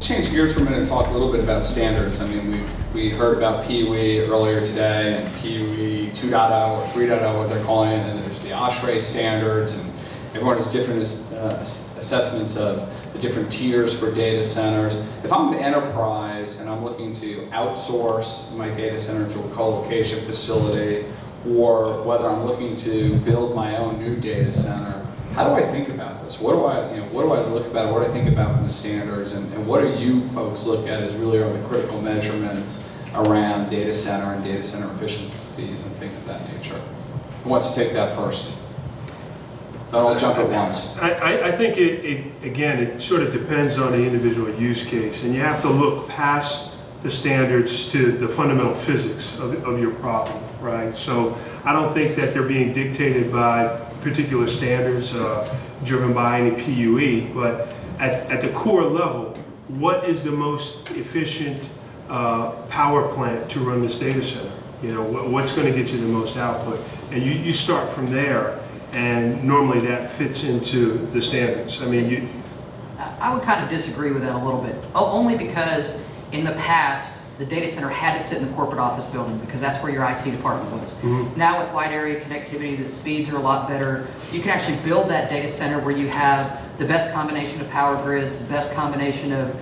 change gears for a minute and talk a little bit about standards. I mean, we heard about PUE earlier today, and PUE 2.0 or 3.0, what they're calling it, and there's the OSHRAE standards, and everyone has different assessments of the different tiers for data centers. If I'm an enterprise and I'm looking to outsource my data center to a co-location facility, or whether I'm looking to build my own new data center, how do I think about this? What do I look about? What do I think about from the standards, and what do you folks look at as really are the critical measurements around data center and data center efficiencies and things of that nature? Who wants to take that first? Don't all jump at once. I think it sort of depends on the individual use case, and you have to look past the standards to the fundamental physics of your problem, right? So I don't think that they're being dictated by particular standards driven by any PUE, but at the core level, what is the most efficient power plant to run this data center? You know, what's going to get you the most output? And you start from there, and normally that fits into the standards. I mean, I would kind of disagree with that a little bit, only because in the past, the data center had to sit in the corporate office building because that's where your IT department was. Mm-hmm. Now with wide area connectivity, the speeds are a lot better. You can actually build that data center where you have the best combination of power grids, the best combination of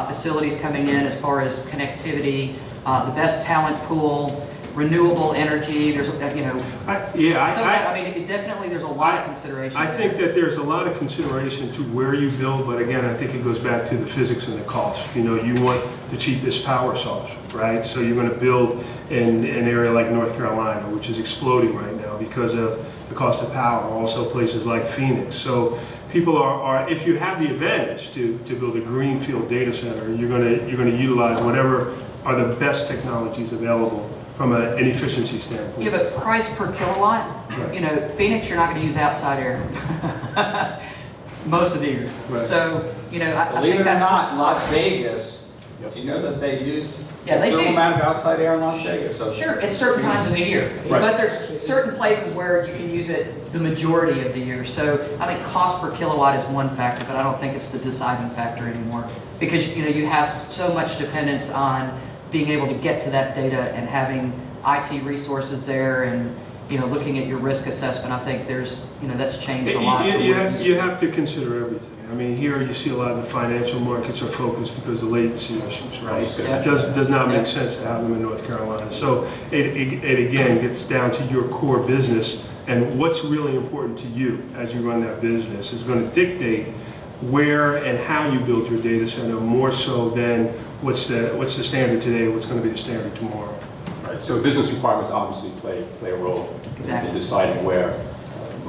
facilities coming in as far as connectivity, the best talent pool, renewable energy. There's, I mean, definitely there's a lot of consideration. I think that there's a lot of consideration to where you build, but again, I think it goes back to the physics and the cost. You know, you want the cheapest power source, right? So you're going to build in an area like North Carolina, which is exploding right now because of the cost of power. Also places like Phoenix. So people are if you have the advantage to build a greenfield data center, you're going to utilize whatever are the best technologies available from an efficiency standpoint. Yeah, but price per kilowatt, right. You know, Phoenix, you're not going to use outside air most of the year. Right. So, you know, I Believe think it or that's not, in Las Vegas, do you know that they use a they certain do. amount of outside air in Las Vegas? So sure, at certain times of the year. Right. But there's certain places where you can use it the majority of the year. So I think cost per kilowatt is one factor, but I don't think it's the deciding factor anymore. Because, you know, you have so much dependence on being able to get to that data and having IT resources there and, you know, looking at your risk assessment. I think there's, you know, that's changed a lot. You have to consider everything. I mean, here you see a lot of the financial markets are focused because of latency issues, right? Yeah. It does not make sense to have them in North Carolina. So it again gets down to your core business and what's really important to you as you run that business is going to dictate where and how you build your data center more so than what's the standard today, what's going to be the standard tomorrow. Right. So business requirements obviously play a role in deciding where.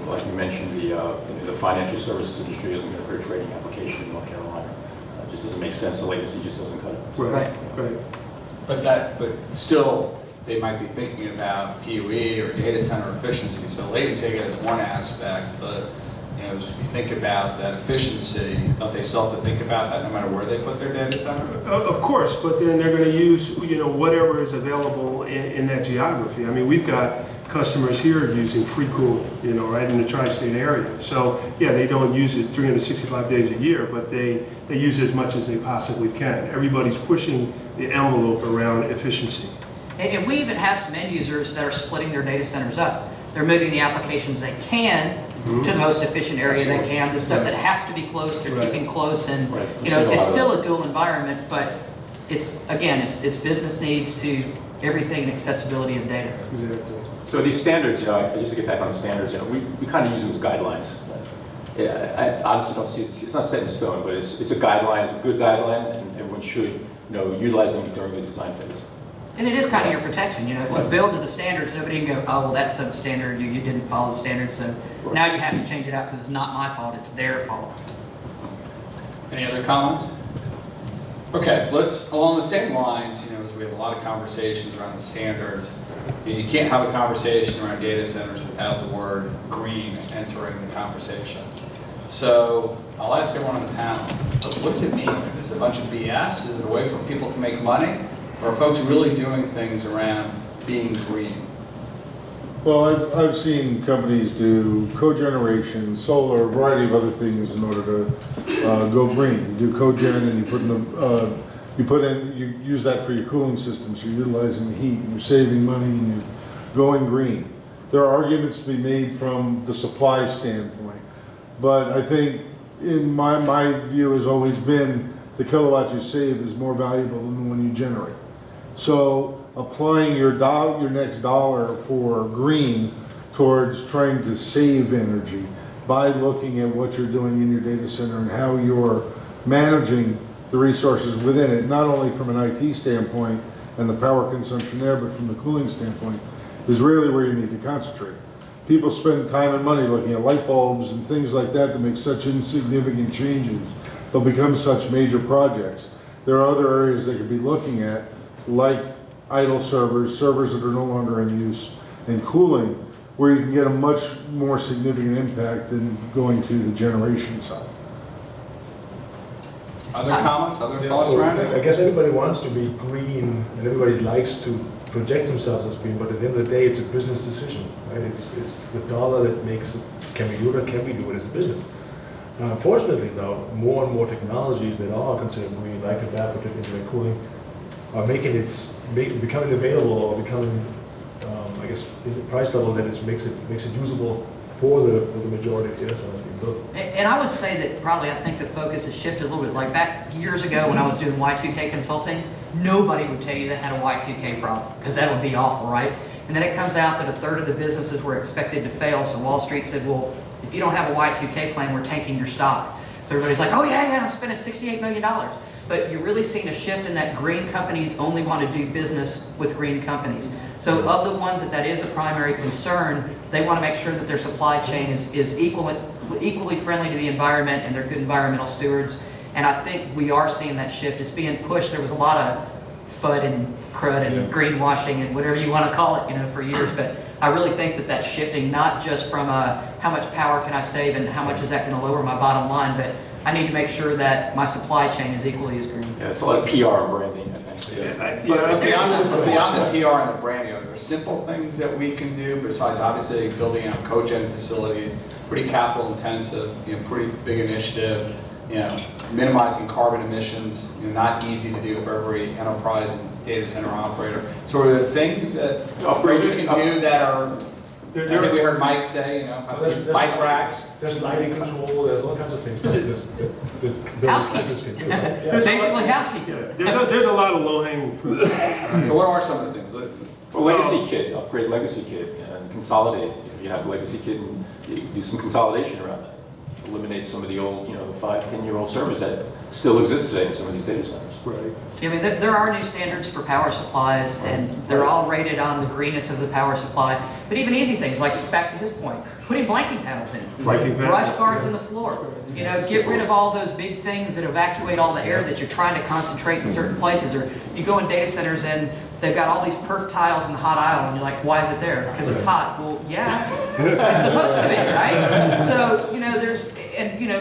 Like you mentioned, the financial services industry isn't going to put a trading application in North Carolina. It just doesn't make sense. The latency just doesn't cut it. Right. But still, they might be thinking about PUE or data center efficiency. So latency again is one aspect, but you know, as you think about that efficiency, don't they still have to think about that no matter where they put their data center? Of course, but then they're going to use, you know, whatever is available in that geography. I mean, we've got customers here using free cool, you know, right in the tri-state area. So yeah, they don't use it 365 days a year, but they use it as much as they possibly can. Everybody's pushing the envelope around efficiency. And we even have some end users that are splitting their data centers up. They're moving the applications they can to the most efficient area they can. The stuff that has to be close, they're keeping close, and you know, it's still a dual environment, but it's business needs to everything and accessibility of data. Exactly. So these standards, you know, just to get back on the standards, you know, we kind of use them as guidelines. Yeah, I honestly don't see it's not set in stone, but it's a guideline, it's a good guideline, and everyone should, you know, utilize them during the design phase. And it is kind of your protection, you know, if you build to the standards, nobody can go, oh, well, that's substandard, you didn't follow the standards, so now you have to change it out because it's not my fault, it's their fault. Any other comments? Okay, let's, along the same lines, you know, we have a lot of conversations around the standards. You can't have a conversation around data centers without the word green entering the conversation. So I'll ask everyone on the panel, what does it mean? Is it a bunch of BS? Is it a way for people to make money? Or are folks really doing things around being green? Well, I've seen companies do cogeneration, solar, a variety of other things in order to go green. You do cogen and you use that for your cooling system, so you're utilizing the heat and you're saving money and you're going green. There are arguments to be made from the supply standpoint, but I think in my view has always been the kilowatt you save is more valuable than the one you generate. So applying your next dollar for green towards trying to save energy by looking at what you're doing in your data center and how you're managing the resources within it, not only from an IT standpoint and the power consumption there, but from the cooling standpoint, is really where you need to concentrate. People spend time and money looking at light bulbs and things like that make such insignificant changes. They'll become such major projects. There are other areas they could be looking at, like idle servers that are no longer in use, and cooling, where you can get a much more significant impact than going to the generation side. Other comments, other Yeah, thoughts so around I it? guess everybody wants to be green and everybody likes to project themselves as green, but at the end of the day, it's a business decision, right? It's the dollar that makes it, can we do it or can we do it as a business? Unfortunately, though, more and more technologies that are considered green, like evaporative indirect cooling, are becoming available or becoming, I guess, in the price level that makes it usable for the majority of data centers being built. And I would say that probably I think the focus has shifted a little bit. Like back years ago when I was doing Y2K consulting, nobody would tell you they had a Y2K problem because that would be awful, right? And then it comes out that a third of the businesses were expected to fail. So Wall Street said, well, if you don't have a Y2K plan, we're tanking your stock. So everybody's like, oh yeah, I'm spending $68 million. But you're really seeing a shift in that green companies only want to do business with green companies. So of the ones that is a primary concern, they want to make sure that their supply chain is equally friendly to the environment and they're good environmental stewards. And I think we are seeing that shift. It's being pushed. There was a lot of FUD and crud and greenwashing and whatever you want to call it, for years. But I really think that that's shifting, not just from how much power can I save and how much is that going to lower my bottom line, but I need to make sure that my supply chain is equally as green. Yeah, it's a lot of PR and branding, I think. But beyond the PR and the branding, there are simple things that we can do besides obviously building out cogen facilities, pretty capital intensive, pretty big initiative, minimizing carbon emissions, not easy to do for every enterprise and data center operator. So are there things that you can do that are, I think we heard Mike say, bike racks? There's lighting control, there's all kinds of things that Housekeeping. can do. Right? Yeah. Basically housekeeping. There's a lot of low-hanging fruit. So what are some of the things? Well, legacy kit, upgrade legacy kit and consolidate. If you have legacy kit and you do some consolidation around that. Eliminate some of the old, 5-10-year-old servers that still exist today in some of these data centers. Right. I mean, there are new standards for power supplies, and they're all rated on the greenness of the power supply. But even easy things, like back to his point, putting blanking panels in, brush guards in the floor. Get rid of all those big things that evacuate all the air that you're trying to concentrate in certain places. Or you go in data centers and they've got all these perf tiles in the hot aisle, and you're like, why is it there? Because it's hot. Well, yeah, it's supposed to be, right? So,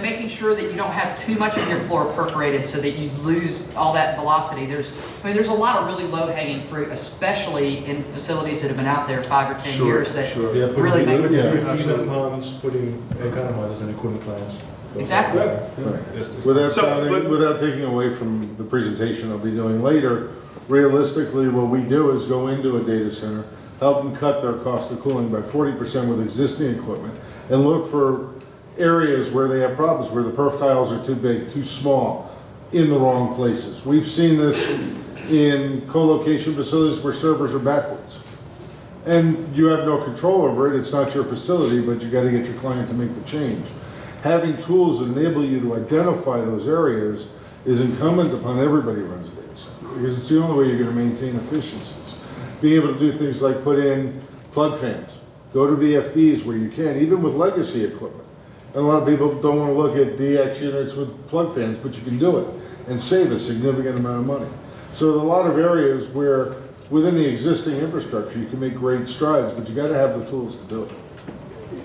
making sure that you don't have too much of your floor perforated so that you lose all that velocity. There's a lot of really low-hanging fruit, especially in facilities that have been out there 5 or 10 years that really make Vigilent pumps, putting economizers in the cooling plants. Exactly. Right. Without taking away from the presentation I'll be doing later, realistically, what we do is go into a data center, help them cut their cost of cooling by 40% with existing equipment, and look for areas where they have problems, where the perf tiles are too big, too small, in the wrong places. We've seen this in co-location facilities where servers are backwards. And you have no control over it, it's not your facility, but you got to get your client to make the change. Having tools that enable you to identify those areas is incumbent upon everybody who runs a data center, because it's the only way you're going to maintain efficiencies. Being able to do things like put in plug fans, go to VFDs where you can, even with legacy equipment. And a lot of people don't want to look at DX units with plug fans, but you can do it and save a significant amount of money. So there are a lot of areas where within the existing infrastructure you can make great strides, but you got to have the tools to do it.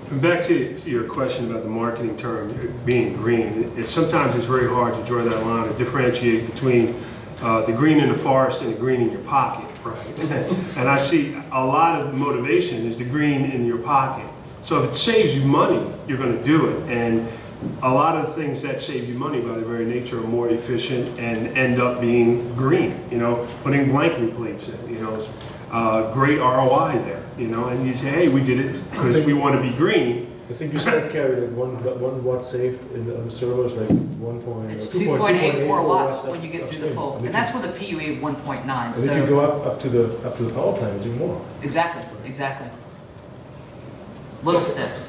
And back to your question about the marketing term being green, sometimes it's very hard to draw that line and differentiate between the green in the forest and the green in your pocket. right? And I see a lot of the motivation is the green in your pocket. So if it saves you money, you're going to do it. And a lot of the things that save you money by their very nature are more efficient and end up being green. You know, putting blanking plates in, you know, great ROI there, you know, and you say, hey, we did it because we want to be green. I think you said, Carrie, that one watt saved on the server is like 1. It's 2.84 2.84 watts when you get through the full, and that's with a PUE of 1.9. And if you go up to the power plant, it's even more. Exactly, exactly. Little steps.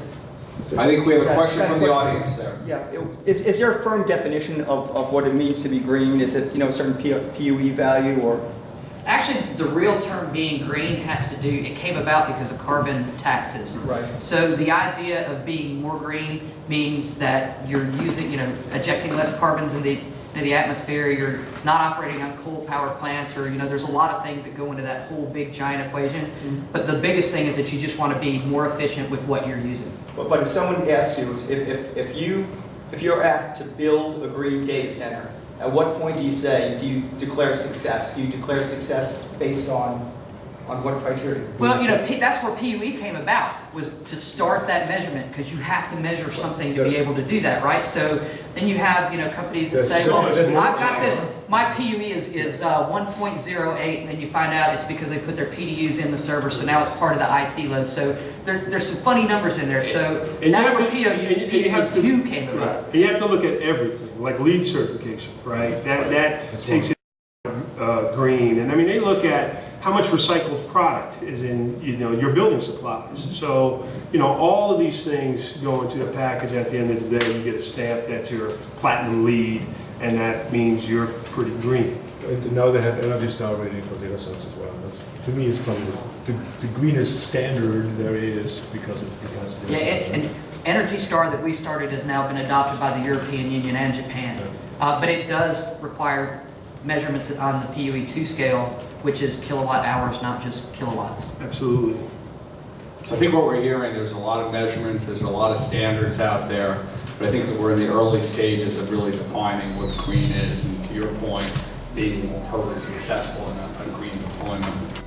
I think we have a question from the audience there. Yeah, is there a firm definition of what it means to be green? Is it, a certain PUE value or? Actually, the real term being green has to do, it came about because of carbon taxes. Right. So the idea of being more green means that you're using, ejecting less carbons into the atmosphere, you're not operating on coal power plants, or, there's a lot of things that go into that whole big giant equation. Mm-hmm. But the biggest thing is that you just want to be more efficient with what you're using. But if someone asks you, if you're asked to build a green data center, at what point do you declare success? Do you declare success based on what criteria? Well, that's where PUE came about, was to start that measurement, because you have to measure something to be able to do that, right? So then you have, companies that say, well, I've got this, my PUE is 1.08, and then you find out it's because they put their PDUs in the server, so now it's part of the IT load. So there's some funny numbers in there. So that's where PUE came about. Right. And you have to look at everything, like LEED certification, right? That takes it green. And I mean, they look at how much recycled product is in, your building supplies. So, all of these things go into a package. At the end of the day, you get a stamp that you're platinum LEED, and that means you're pretty green. And now they have Energy Star rating for data centers as well. To me, it's probably the greenest standard there is because it has. Yeah, and Energy Star that we started has now been adopted by the European Union and Japan. But it does require measurements on the PUE2 scale, which is kilowatt hours, not just kilowatts. Absolutely. So I think what we're hearing, there's a lot of measurements, there's a lot of standards out there, but I think that we're in the early stages of really defining what green is, and to your point, being totally successful in a green deployment.